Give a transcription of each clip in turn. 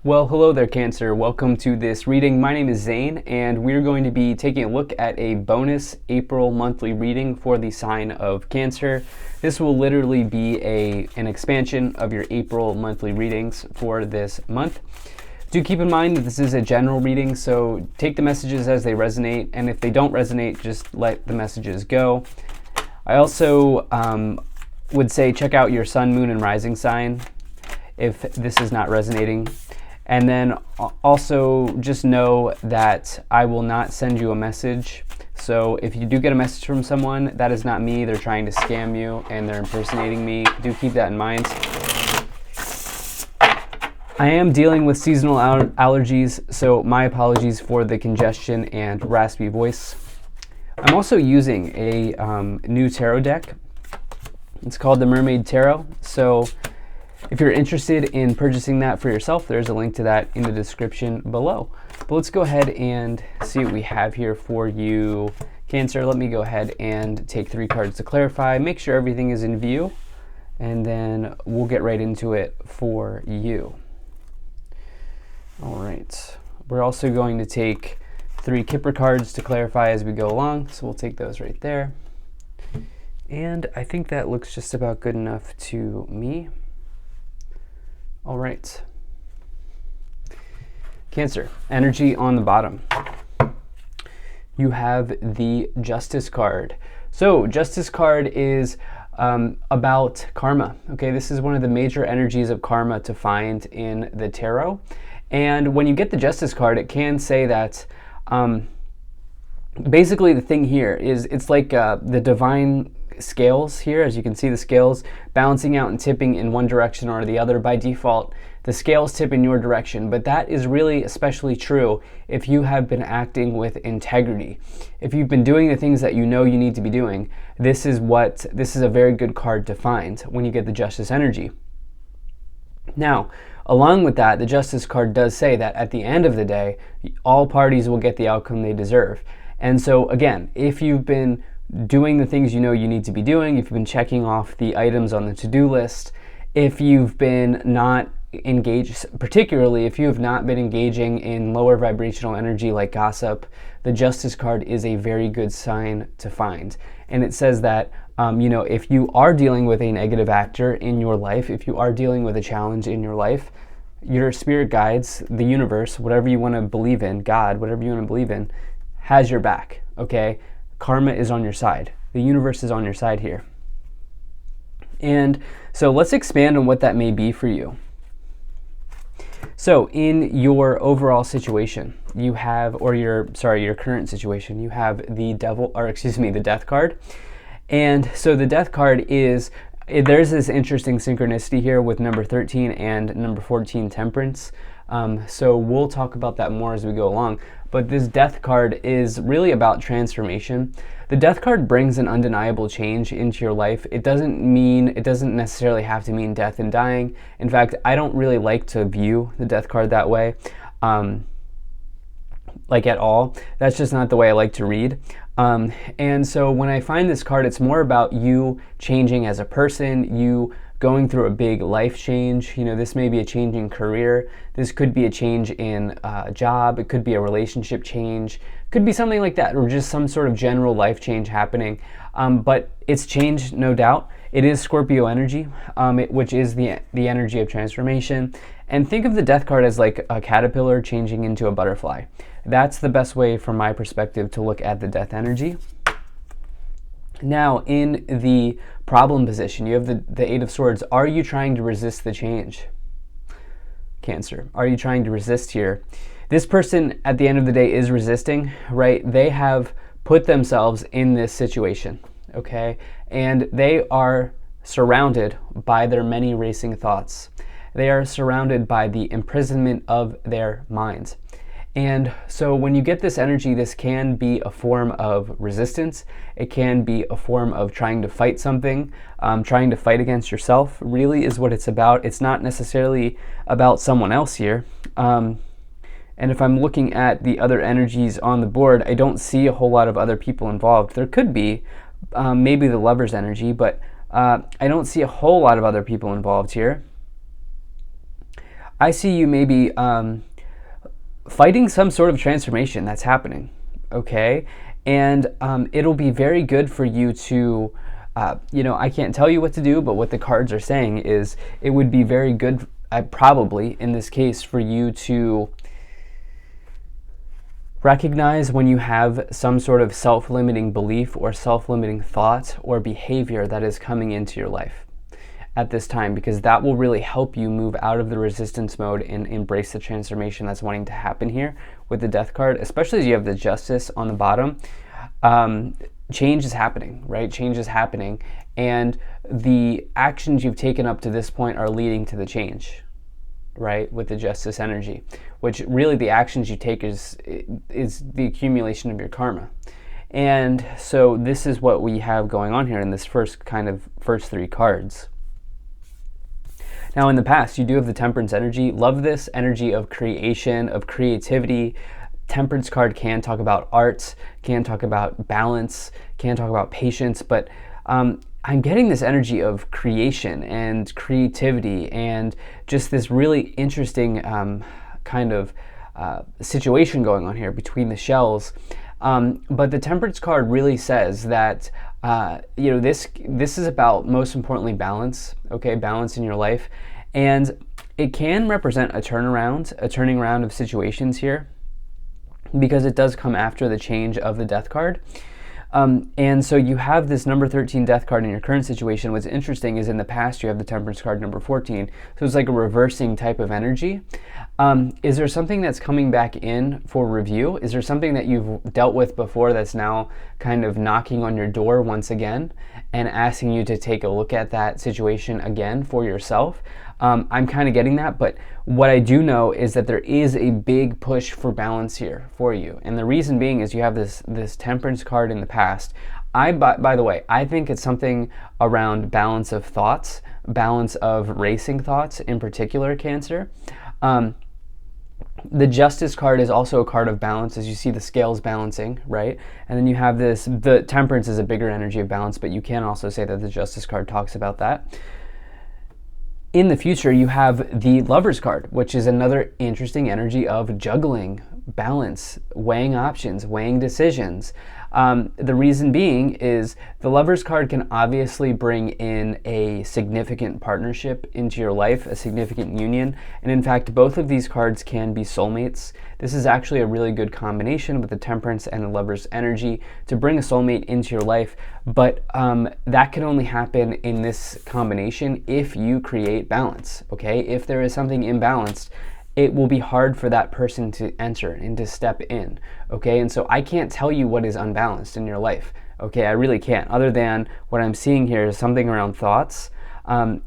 Well, hello there, Cancer. Welcome to this reading. My name is Zane, and we're going to be taking a look at a bonus April monthly reading for the sign of Cancer. This will literally be an expansion of your April monthly readings for this month. Do keep in mind that this is a general reading, so take the messages as they resonate, and if they don't resonate, just let the messages go. I also would say check out your sun, moon, and rising sign if this is not resonating. And then also just know that I will not send you a message. So if you do get a message from someone, that is not me. They're trying to scam you and they're impersonating me. Do keep that in mind. I am dealing with seasonal allergies, so my apologies for the congestion and raspy voice. I'm also using a new tarot deck. It's called the Mermaid Tarot. So if you're interested in purchasing that for yourself, there's a link to that in the description below. But let's go ahead and see what we have here for you, Cancer. Let me go ahead and take 3 cards to clarify, make sure everything is in view, and then we'll get right into it for you. All right. We're also going to take 3 Kipper cards to clarify as we go along, so we'll take those right there. And I think that looks just about good enough to me. All right. Cancer, energy on the bottom. You have the Justice card. So Justice card is about karma. Okay, this is one of the major energies of karma to find in the tarot. And when you get the Justice card, it can say that basically the thing here is it's like the divine scales here. As you can see, the scales balancing out and tipping in one direction or the other. By default, the scales tip in your direction, but that is really especially true if you have been acting with integrity. If you've been doing the things that you know you need to be doing, this is a very good card to find when you get the Justice energy. Now, along with that, the Justice card does say that at the end of the day, all parties will get the outcome they deserve. And so again, if you've been doing the things you know you need to be doing, if you've been checking off the items on the to-do list, if you've been not engaged, particularly if you have not been engaging in lower vibrational energy like gossip, the Justice card is a very good sign to find. And it says that, if you are dealing with a negative actor in your life, if you are dealing with a challenge in your life, your spirit guides, the universe, whatever you want to believe in, God, whatever you want to believe in, has your back, okay? Karma is on your side. The universe is on your side here. And so let's expand on what that may be for you. So in your overall situation, you have, your current situation, you have the the Death card. And so the Death card is, there's this interesting synchronicity here with number 13 and number 14, Temperance. So we'll talk about that more as we go along. But this Death card is really about transformation. The Death card brings an undeniable change into your life. It doesn't necessarily have to mean death and dying. In fact, I don't really like to view the Death card that way, like at all. That's just not the way I like to read. And so when I find this card, it's more about you changing as a person, you going through a big life change. This may be a change in career. This could be a change in a job. It could be a relationship change. Could be something like that, or just some sort of general life change happening. But it's changed, no doubt. It is Scorpio energy, which is the energy of transformation. And think of the Death card as like a caterpillar changing into a butterfly. That's the best way, from my perspective, to look at the Death energy. Now, in the problem position, you have the Eight of Swords. Are you trying to resist the change? Cancer, are you trying to resist here? This person, at the end of the day, is resisting, right? They have put themselves in this situation, okay? And they are surrounded by their many racing thoughts. They are surrounded by the imprisonment of their minds. And so when you get this energy, this can be a form of resistance. It can be a form of trying to fight something, trying to fight against yourself, really is what it's about. It's not necessarily about someone else here. And if I'm looking at the other energies on the board, I don't see a whole lot of other people involved. There could be maybe the Lover's energy, but I don't see a whole lot of other people involved here. I see you maybe fighting some sort of transformation that's happening, okay? And it'll be very good for you to, I can't tell you what to do, but what the cards are saying is it would be very good, probably in this case, for you to recognize when you have some sort of self-limiting belief or self-limiting thought or behavior that is coming into your life at this time, because that will really help you move out of the resistance mode and embrace the transformation that's wanting to happen here with the Death card, especially as you have the Justice on the bottom. Change is happening, right? Change is happening, and the actions you've taken up to this point are leading to the change, right? With the Justice energy, which really the actions you take is the accumulation of your karma. And so this is what we have going on here in this first three cards. Now, in the past, you do have the Temperance energy. Love this energy of creation, of creativity. Temperance card can talk about art, can talk about balance, can talk about patience, but I'm getting this energy of creation and creativity and just this really interesting situation going on here between the shells. But the Temperance card really says that this is about, most importantly, balance. Okay, balance in your life, and it can represent a turning around of situations here, because it does come after the change of the Death card. And so you have this number 13 Death card in your current situation. What's interesting is in the past you have the Temperance card number 14. So it's like a reversing type of energy. Is there something that's coming back in for review? Is there something that you've dealt with before that's now kind of knocking on your door once again and asking you to take a look at that situation again for yourself? I'm kind of getting that, but what I do know is that there is a big push for balance here for you. And the reason being is you have this Temperance card in the past. By the way, I think it's something around balance of thoughts, balance of racing thoughts in particular, Cancer. The Justice card is also a card of balance, as you see the scales balancing, right? And then you have the Temperance is a bigger energy of balance, but you can also say that the Justice card talks about that. In the future, you have the Lovers card, which is another interesting energy of juggling, balance, weighing options, weighing decisions. The reason being is the Lovers card can obviously bring in a significant partnership into your life, a significant union. And in fact, both of these cards can be soulmates. This is actually a really good combination with the Temperance and the Lovers energy to bring a soulmate into your life. But that can only happen in this combination if you create balance, okay? If there is something imbalanced, it will be hard for that person to enter and to step in, okay? And so I can't tell you what is unbalanced in your life, okay? I really can't, other than what I'm seeing here is something around thoughts,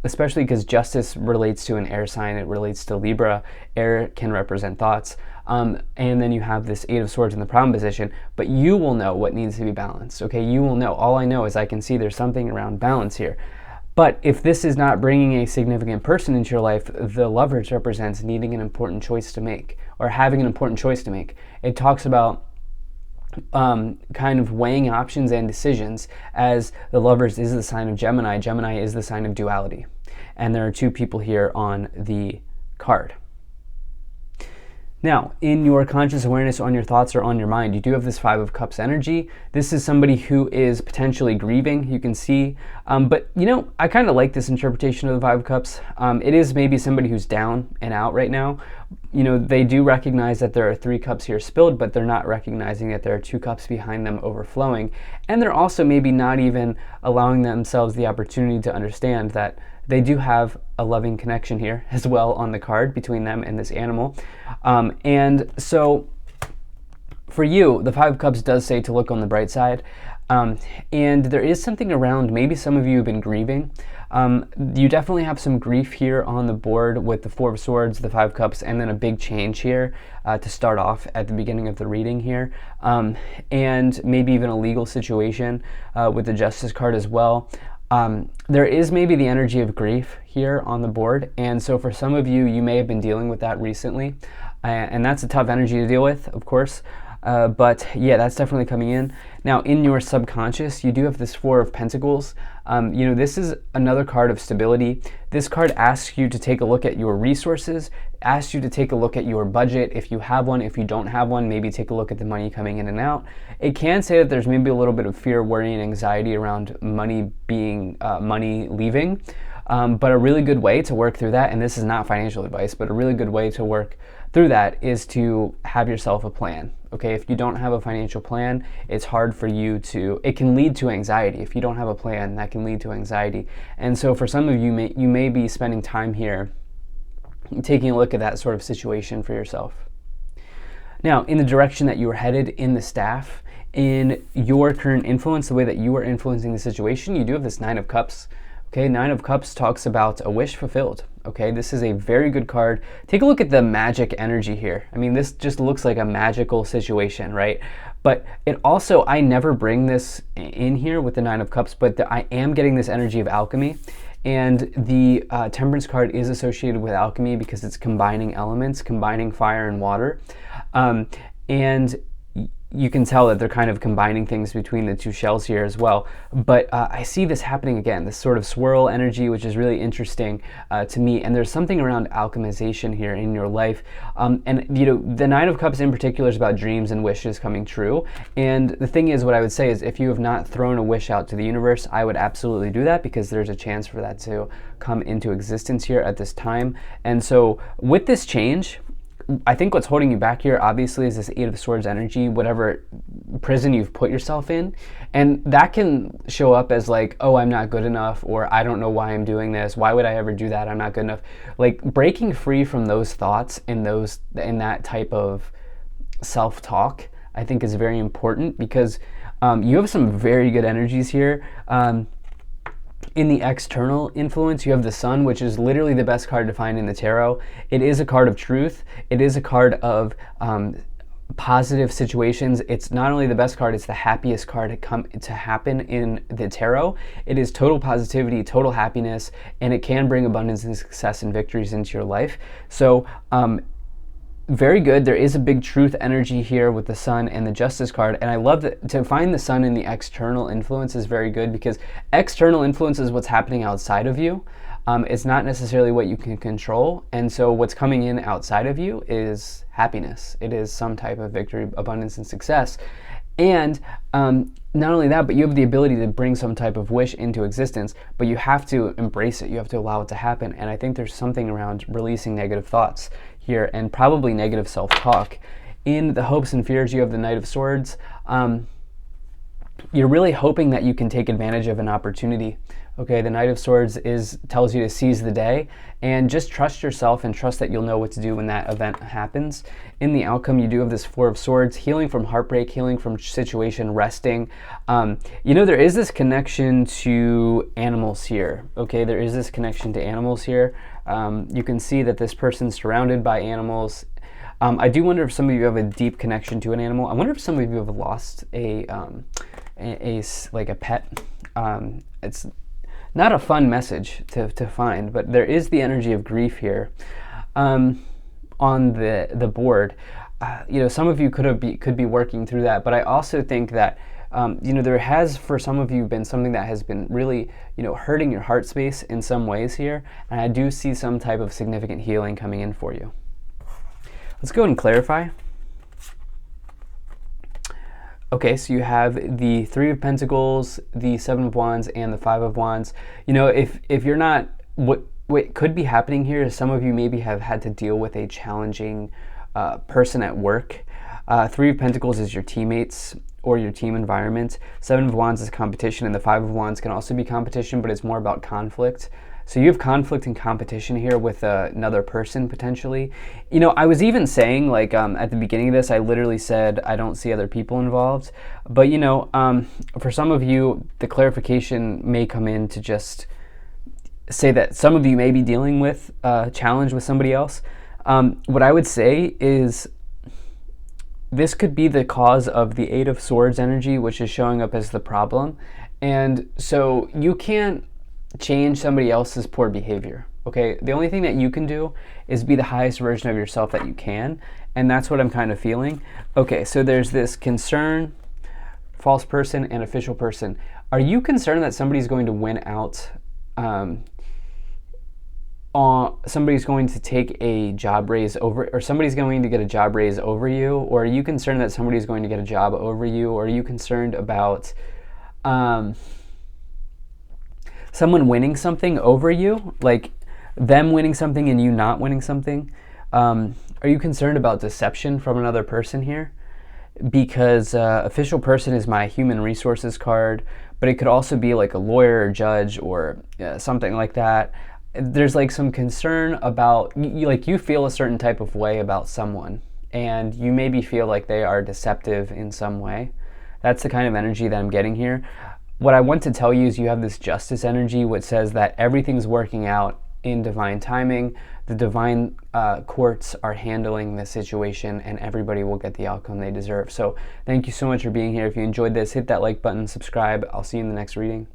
especially because Justice relates to an air sign. It relates to Libra. Air can represent thoughts. And then you have this Eight of Swords in the problem position, but you will know what needs to be balanced, okay? You will know. All I know is I can see there's something around balance here. But if this is not bringing a significant person into your life, the Lovers represents needing an important choice to make, or having an important choice to make. It talks about kind of weighing options and decisions, as the Lovers is the sign of Gemini. Gemini is the sign of duality. And there are two people here on the card. Now, in your conscious awareness, on your thoughts or on your mind, you do have this Five of Cups energy. This is somebody who is potentially grieving, you can see. But, I kind of like this interpretation of the Five of Cups. It is maybe somebody who's down and out right now. They do recognize that there are 3 cups here spilled, but they're not recognizing that there are 2 cups behind them overflowing. And they're also maybe not even allowing themselves the opportunity to understand that they do have a loving connection here as well on the card between them and this animal. And so for you, the Five of Cups does say to look on the bright side. And there is something around, maybe some of you have been grieving. You definitely have some grief here on the board with the Four of Swords, the Five of Cups, and then a big change here to start off at the beginning of the reading here. And maybe even a legal situation with the Justice card as well. There is maybe the energy of grief here on the board, and so for some of you, you may have been dealing with that recently, and that's a tough energy to deal with, of course. But yeah, that's definitely coming in. Now, in your subconscious, you do have this Four of Pentacles. This is another card of stability. This card asks you to take a look at your resources, asks you to take a look at your budget, if you have one. If you don't have one, maybe take a look at the money coming in and out. It can say that there's maybe a little bit of fear, worry, and anxiety around money leaving. But a really good way to work through that, and this is not financial advice, but a really good way to work through that is to have yourself a plan. Okay, if you don't have a financial plan, it's hard for you to, it can lead to anxiety. If you don't have a plan, that can lead to anxiety. And so for some of you, you may be spending time here taking a look at that sort of situation for yourself. Now, in the direction that you are headed in the staff, in your current influence, the way that you are influencing the situation, you do have this Nine of Cups. Okay, Nine of Cups talks about a wish fulfilled. Okay, this is a very good card. Take a look at the magic energy here. I mean, this just looks like a magical situation, right? But it also, I never bring this in here with the Nine of Cups, but I am getting this energy of alchemy. And the Temperance card is associated with alchemy because it's combining elements, combining fire and water. And you can tell that they're kind of combining things between the two shells here as well. But I see this happening again, this sort of swirl energy, which is really interesting to me. And there's something around alchemization here in your life. And the Nine of Cups in particular is about dreams and wishes coming true. And the thing is, what I would say is, if you have not thrown a wish out to the universe, I would absolutely do that, because there's a chance for that to come into existence here at this time. And so with this change, I think what's holding you back here, obviously, is this Eight of Swords energy, whatever prison you've put yourself in. And that can show up as like, oh, I'm not good enough, or I don't know why I'm doing this. Why would I ever do that? I'm not good enough. Like, breaking free from those thoughts and that type of self-talk, I think is very important, because you have some very good energies here. In the external influence, you have the Sun, which is literally the best card to find in the tarot. It is a card of truth. It is a card of positive situations. It's not only the best card, it's the happiest card to happen in the tarot. It is total positivity, total happiness, and it can bring abundance and success and victories into your life. So very good. There is a big truth energy here with the Sun and the Justice card, and I love that to find the Sun in the external influence is very good, because external influence is what's happening outside of you. It's not necessarily what you can control, and so what's coming in outside of you is happiness. It is some type of victory, abundance, and success. And not only that, but you have the ability to bring some type of wish into existence, but you have to embrace it. You have to allow it to happen. And I think there's something around releasing negative thoughts here, and probably negative self-talk. In the hopes and fears, you have the Knight of Swords. You're really hoping that you can take advantage of an opportunity. Okay, the Knight of Swords tells you to seize the day and just trust yourself and trust that you'll know what to do when that event happens. In the outcome, you do have this Four of Swords, healing from heartbreak, healing from situation, resting. There is this connection to animals here. Okay, there is this connection to animals here. You can see that this person's surrounded by animals. I do wonder if some of you have a deep connection to an animal. I wonder if some of you have lost a pet. It's not a fun message to find, but there is the energy of grief here on the board. Some of you could be working through that, but I also think that there has, for some of you, been something that has been really hurting your heart space in some ways here, and I do see some type of significant healing coming in for you. Let's go ahead and clarify. Okay, so you have the Three of Pentacles, the Seven of Wands, and the Five of Wands. If you're not, what could be happening here is some of you maybe have had to deal with a challenging person at work. Three of Pentacles is your teammates or your team environment. Seven of Wands is competition, and the Five of Wands can also be competition, but it's more about conflict. So you have conflict and competition here with another person potentially. I was even saying, like, at the beginning of this, I literally said I don't see other people involved. But for some of you, the clarification may come in to just say that some of you may be dealing with a challenge with somebody else. What I would say is this could be the cause of the Eight of Swords energy, which is showing up as the problem. And so you can't change somebody else's poor behavior. okay? The only thing that you can do is be the highest version of yourself that you can, and that's what I'm kind of feeling. Okay, so there's this concern, false person, and official person. Are you concerned that somebody's going to win out? Somebody's going to take a job raise over, or somebody's going to get a job raise over you, or are you concerned that somebody's going to get a job over you, or are you concerned about someone winning something over you, like them winning something and you not winning something? Are you concerned about deception from another person here? Because official person is my human resources card, but it could also be like a lawyer or judge or something like that. There's like some concern about, you feel a certain type of way about someone, and you maybe feel like they are deceptive in some way. That's the kind of energy that I'm getting here. What I want to tell you is you have this justice energy, which says that everything's working out in divine timing. The divine courts are handling the situation, and everybody will get the outcome they deserve. So thank you so much for being here. If you enjoyed this, hit that like button, subscribe. I'll see you in the next reading.